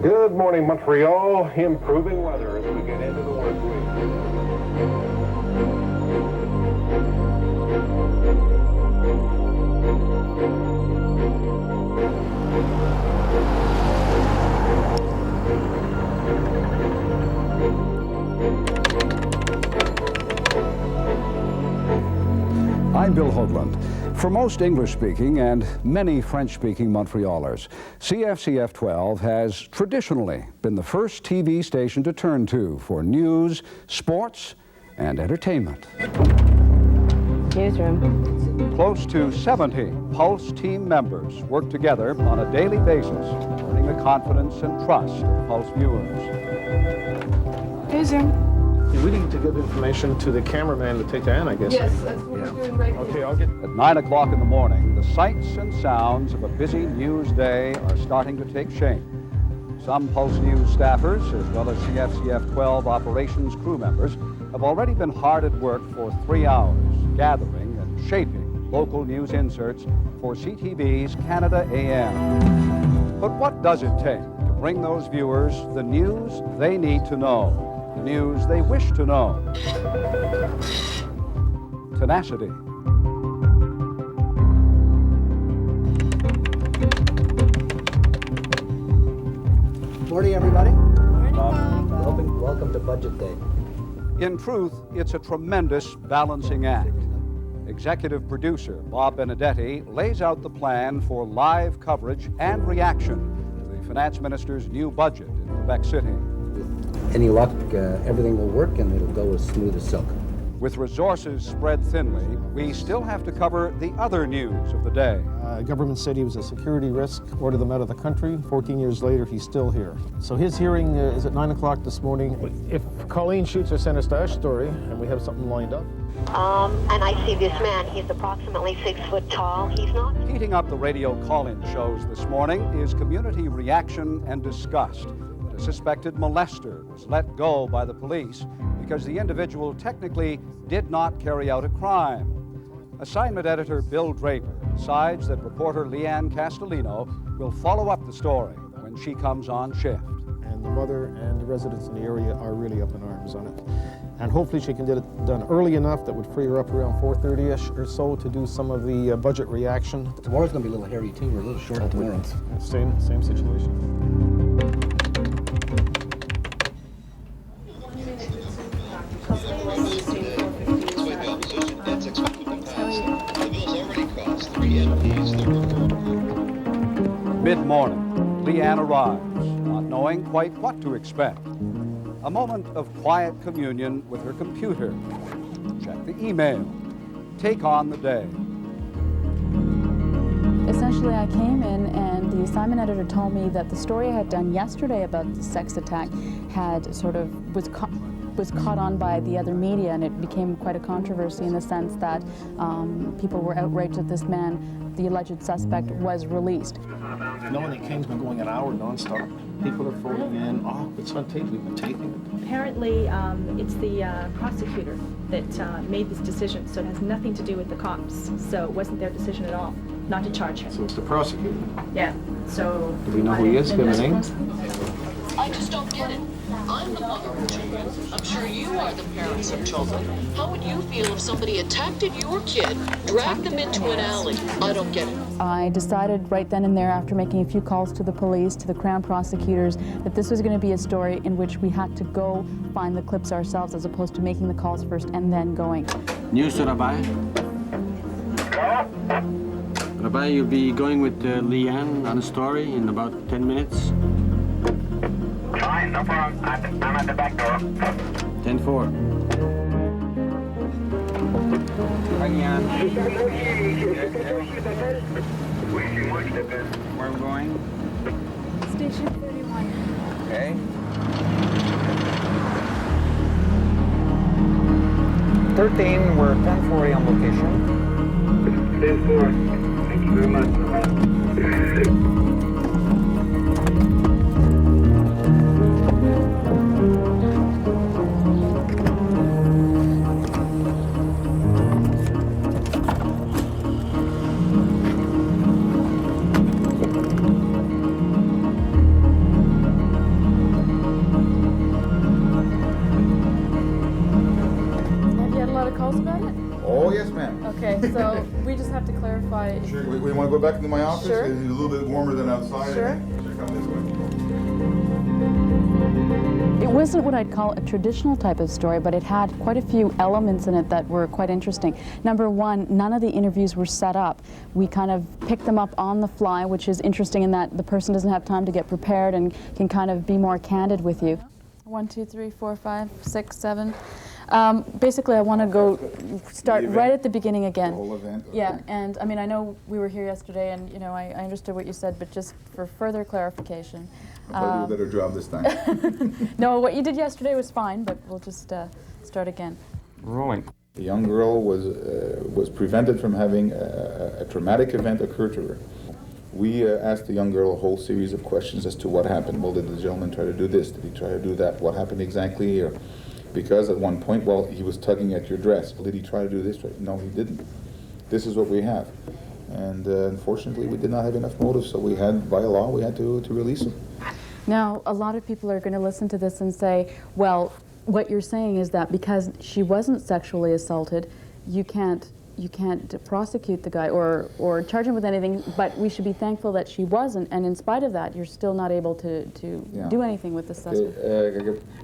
Good morning, Montreal. Improving weather as we get into the work week. I'm Bill Hoagland. For most English-speaking and many French-speaking Montrealers, CFCF 12 has traditionally been the first TV station to turn to for news, sports, and entertainment. Newsroom. Close to 70 Pulse team members work together on a daily basis, earning the confidence and trust of Pulse viewers. Newsroom. We need to give information to the cameraman to take Diane, I guess. Yes, that's what we're doing right now. Okay, I'll get... At 9 o'clock in the morning, the sights and sounds of a busy news day are starting to take shape. Some Pulse News staffers, as well as CFCF 12 operations crew members, have already been hard at work for 3 hours, gathering and shaping local news inserts for CTV's Canada AM. But what does it take to bring those viewers the news they need to know? The news they wish to know. Tenacity. Morning, everybody. Morning. Welcome to Budget Day. In truth, it's a tremendous balancing act. Executive producer Bob Benedetti lays out the plan for live coverage and reaction to the finance minister's new budget in Quebec City. With any luck, everything will work and it'll go as smooth as silk. With resources spread thinly, we still have to cover the other news of the day. Government said he was a security risk, ordered them out of the country. 14 years later, he's still here. So his hearing is at 9 o'clock this morning. If Colleen shoots her Center Stash story and we have something lined up. And I see this man. He's approximately 6 foot tall. He's not... Heating up the radio call-in shows this morning is community reaction and disgust that a suspected molester was let go by the police because the individual technically did not carry out a crime. Assignment editor Bill Draper decides that reporter Leanne Castellino will follow up the story when she comes on shift. And the mother and the residents in the area are really up in arms on it. And hopefully she can get it done early enough that would free her up around 4:30ish or so to do some of the budget reaction. Tomorrow's going to be a little hairy too. We're a little short tomorrow. Same situation. Mid-morning, Leanne arrives, not knowing quite what to expect. A moment of quiet communion with her computer. Check the email. Take on the day. Essentially, I came in and the assignment editor told me that the story I had done yesterday about the sex attack had sort of was caught on by the other media, and it became quite a controversy in the sense that people were outraged that this man, the alleged suspect, was released. Melanie King's been going an hour nonstop. People are phoning in. Oh, it's on tape. We've been taping it. Apparently, it's the prosecutor that made this decision, so it has nothing to do with the cops. So it wasn't their decision at all, not to charge him. So it's the prosecutor. Yeah, so... Do we know who he is? Give him a name? I just don't get it. I'm the mother of children. I'm sure you are the parents of children. How would you feel if somebody attacked your kid, dragged them into an alley? I don't get it. I decided right then and there, after making a few calls to the police, to the Crown prosecutors, that this was going to be a story in which we had to go find the clips ourselves as opposed to making the calls first and then going. News to Rabbi. Rabbi, you'll be going with Leanne on a story in about 10 minutes. Fine, no problem. I'm at the back door. 10-4. Hi, Leanne. Where are we going? Station 31. Okay. 13, we're 10:40 on location. 10-4. Thank you very much. calls about it? Oh, yes, ma'am. Okay, so we just have to clarify. Sure. We want to go back into my office? Sure. It's a little bit warmer than outside. Sure. Come this way. It wasn't what I'd call a traditional type of story, but it had quite a few elements in it that were quite interesting. Number one, none of the interviews were set up. We kind of picked them up on the fly, which is interesting in that the person doesn't have time to get prepared and can kind of be more candid with you. 1, 2, 3, 4, 5, 6, 7. Basically, I want to start right at the beginning again. The whole event? Okay. Yeah, and I mean, I know we were here yesterday, and you know, I understood what you said, but just for further clarification. I'll try to do a better job this time. No, what you did yesterday was fine, but we'll just start again. Rolling. The young girl was prevented from having a traumatic event occur to her. We asked the young girl a whole series of questions as to what happened. Well, did the gentleman try to do this? Did he try to do that? What happened exactly here? Because at one point, well, he was tugging at your dress. Well, did he try to do this? No, he didn't. This is what we have. And unfortunately, we did not have enough motive, so we had, by law, we had to release him. Now, a lot of people are going to listen to this and say, well, what you're saying is that because she wasn't sexually assaulted, you can't prosecute the guy or charge him with anything, but we should be thankful that she wasn't, and in spite of that, you're still not able to do anything with the suspect.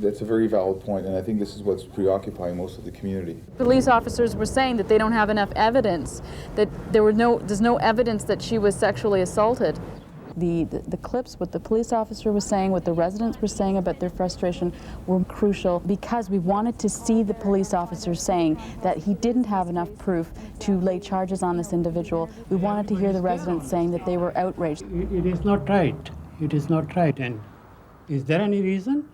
That's a very valid point, and I think this is what's preoccupying most of the community. Police officers were saying that they don't have enough evidence, that there's no evidence that she was sexually assaulted. The clips, what the police officer was saying, what the residents were saying about their frustration were crucial because we wanted to see the police officer saying that he didn't have enough proof to lay charges on this individual. We wanted to hear the residents saying that they were outraged. It is not right. It is not right. And is there any reason?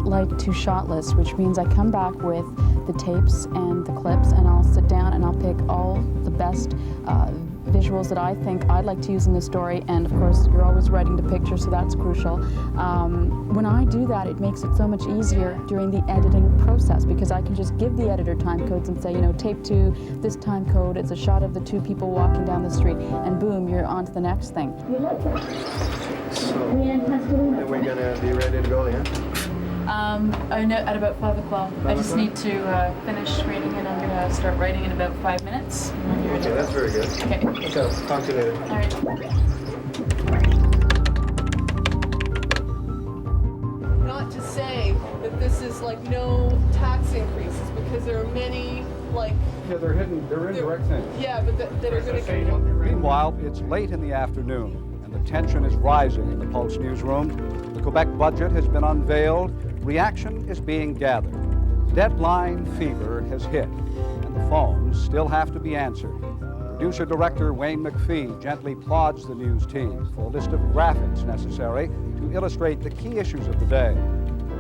Like to shot list, which means I come back with the tapes and the clips, and I'll sit down and I'll pick all the best visuals that I think I'd like to use in the story, and of course you're always writing to picture, so that's crucial. When I do that, it makes it so much easier during the editing process because I can just give the editor time codes and say, you know, tape 2, this time code, it's a shot of the 2 people walking down the street, and boom, you're on to the next thing. So, then we're going to be ready to go then? I know at about 5 o'clock. I just need to finish reading and I'm going to start writing in about 5 minutes. Okay, that's very good. Okay. Okay, I'll talk to you later. All right. Not to say that this is like no tax increases because there are many like. Yeah, they're indirect things. Yeah, but that are going to. Meanwhile, it's late in the afternoon, and the tension is rising in the Pulse newsroom. The Quebec budget has been unveiled. Reaction is being gathered. Deadline fever has hit, and the phones still have to be answered. Producer-director Wayne McPhee gently plods the news team for a list of graphics necessary to illustrate the key issues of the day.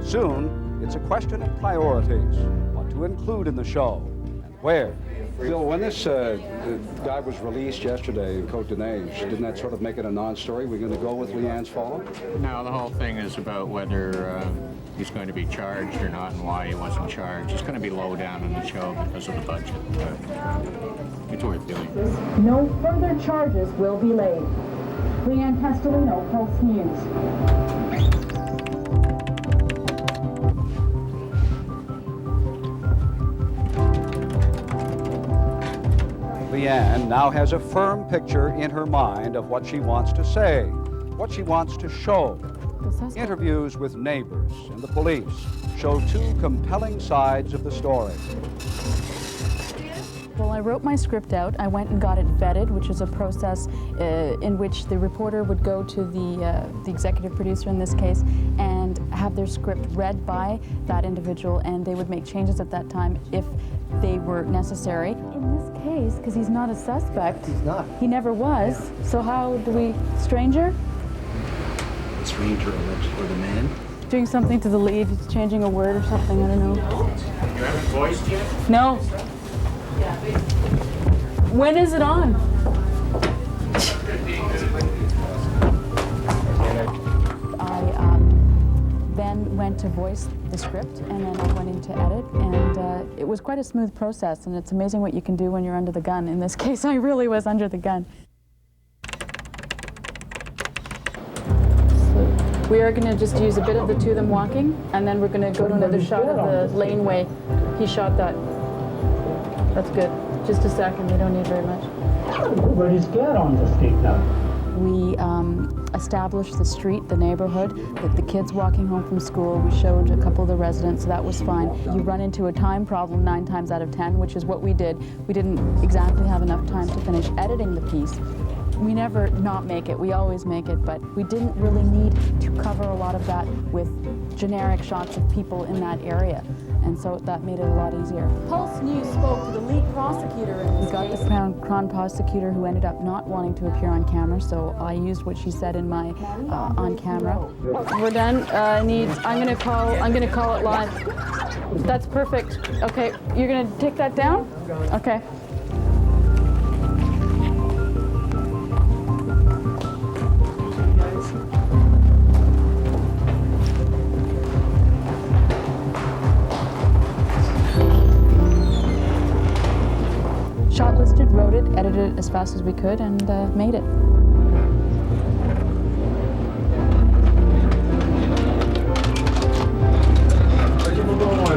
Soon, it's a question of priorities, what to include in the show, and where. Bill, when this guy was released yesterday in Côte-de-Neige, didn't that sort of make it a non-story? We're going to go with Leanne's follow? No, the whole thing is about whether he's going to be charged or not and why he wasn't charged. It's going to be low down in the show because of the budget. It's worth doing. No further charges will be laid. Leanne Castellino, Pulse News. Leanne now has a firm picture in her mind of what she wants to say, what she wants to show. Interviews with neighbors and the police show 2 compelling sides of the story. Well, I wrote my script out. I went and got it vetted, which is a process in which the reporter would go to the executive producer in this case and have their script read by that individual, and they would make changes at that time if they were necessary. In this case, because he's not a suspect. He's not. He never was. Yeah. So how do we, stranger? Stranger or the man? Doing something to the lead, he's changing a word or something, I don't know. You haven't voiced yet? No. When is it on? Leanne went to voice the script, and then I went in to edit, and it was quite a smooth process, and it's amazing what you can do when you're under the gun. In this case, I really was under the gun. We are going to just use a bit of the two of them walking, and then we're going to go to another shot of the laneway. He shot that. That's good. Just a second, we don't need very much. Everybody's scared on the street now. We established the street, the neighborhood, with the kids walking home from school. We showed a couple of the residents, so that was fine. You run into a time problem 9 times out of 10, which is what we did. We didn't exactly have enough time to finish editing the piece. We never not make it, we always make it, but we didn't really need to cover a lot of that with generic shots of people in that area. And so that made it a lot easier. Pulse News spoke to the lead prosecutor in this case. We got the Crown prosecutor who ended up not wanting to appear on camera, so I used what she said in my on camera. We're done. I'm gonna call it live. That's perfect. Okay, you're gonna take that down? Okay. Shot listed, wrote it, edited it as fast as we could, and made it.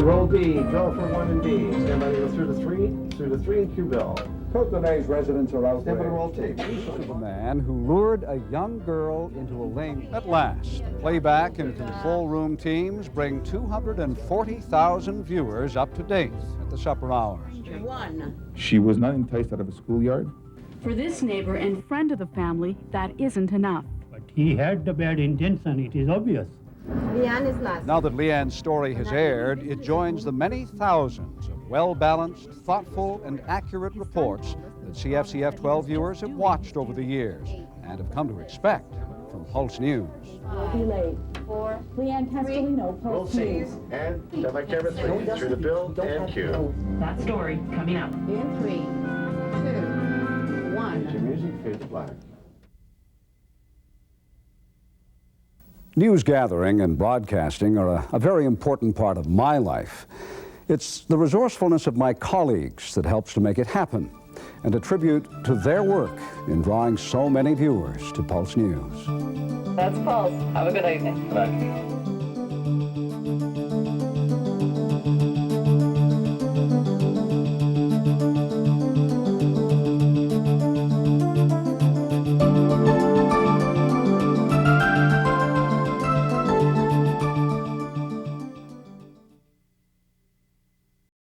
Roll B, draw for 1 and B. Stand by to go through to 3 and Q Bell. Cotenay's residents are outraged. Step on the roll tape. The man who lured a young girl into a lane. At last, playback and control room teams bring 240,000 viewers up to date at the supper hour. She was not enticed out of a schoolyard. For this neighbor and friend of the family, that isn't enough. But he had the bad intention, it is obvious. Leanne is last. Now that Leanne's story has aired, it joins the many thousands of well-balanced, thoughtful, and accurate reports that CFCF 12 viewers have watched over the years and have come to expect from Pulse News. Delayed. For Leanne Castellino, Roll Pulse C. News. And stand by camera 3. Through the bill and Q. That story coming up. In 3, 2, 1. Your music fades black. News gathering and broadcasting are a very important part of my life. It's the resourcefulness of my colleagues that helps to make it happen, and a tribute to their work in drawing so many viewers to Pulse News. That's Pulse. Have a good evening. Bye.